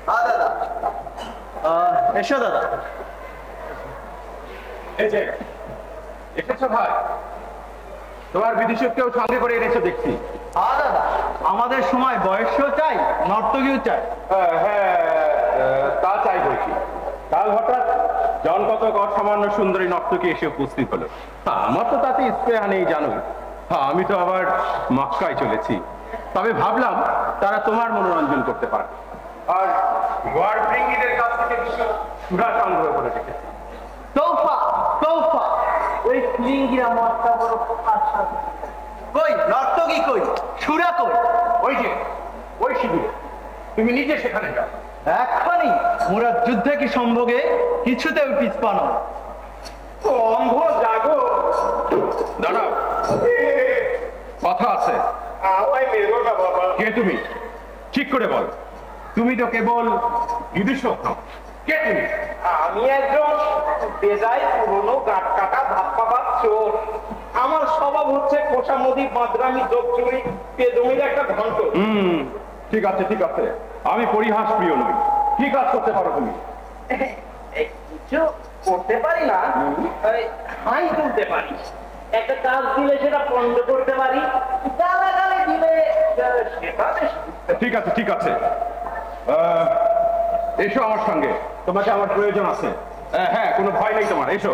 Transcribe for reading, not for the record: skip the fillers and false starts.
হ্যাঁ দাদা। এসো দাদা। এই যে এসেছো ভাই, তোমার বিদেশিকেও সঙ্গে করে এনেছো দেখছি। হ্যাঁ দাদা, আমাদের সময় বয়সও চাই, নর্তকীও চাই। হ্যাঁ, তা চাই বলছি। কাল হঠাৎ জন কতক অসামান্য সুন্দরী নর্তকী এসে উপস্থিত হলো। আমার তো তাতে স্পৃহা নেই জানো। আমি তো আবার মক্কায় চলেছি, তবে ভাবলাম তারা তোমার মনোরঞ্জন করতে পারবে। আর ওয়ারব্রিঙ্গিদের কাছ থেকে কিছু সুরা সংগ্রহ করে রেখেছি। তোফা তোফা, ওই ফিলিঙ্গিরা মস্তা বড় আশা। কই নর্তকী, কই সুরা, কই? ওই যে ওই শিবিরে, তুমি নিজে সেখানে যাও। এক্ষুনি মোরা যুদ্ধে কি সম্ভোগে কিছুতেও পিছপা নয়। অন্ধ জাগো, দাঁড়াও, কথা আছে। কে তুমি? ঠিক করে বল। তুমি তো কেবল বিদূষক নও। কে তুমি? আমি একজন বেজায় পুরনো গাঁট কাটা ধাপ্পাবাদ চোর। আমার স্বভাব হচ্ছে কোষামদি, বাঁদরামি, যোগ চুরি, পেদমির একটা ঘন্ট। ঠিক আছে ঠিক আছে, আমি পরিহাস প্রিয় নই। কি কাজ করতে পারো তুমি? কিছু করতে পারি না, হাই তুলতে পারি। একটা কাজ দিলে সেটা বন্ধ করতে পারি, গালাগালি দিলে সেটা বেশ। ঠিক আছে ঠিক আছে, এসো আমার সঙ্গে, তোমাকে আমার প্রয়োজন আছে। হ্যাঁ, কোনো ভয় নেই তোমার, এসো।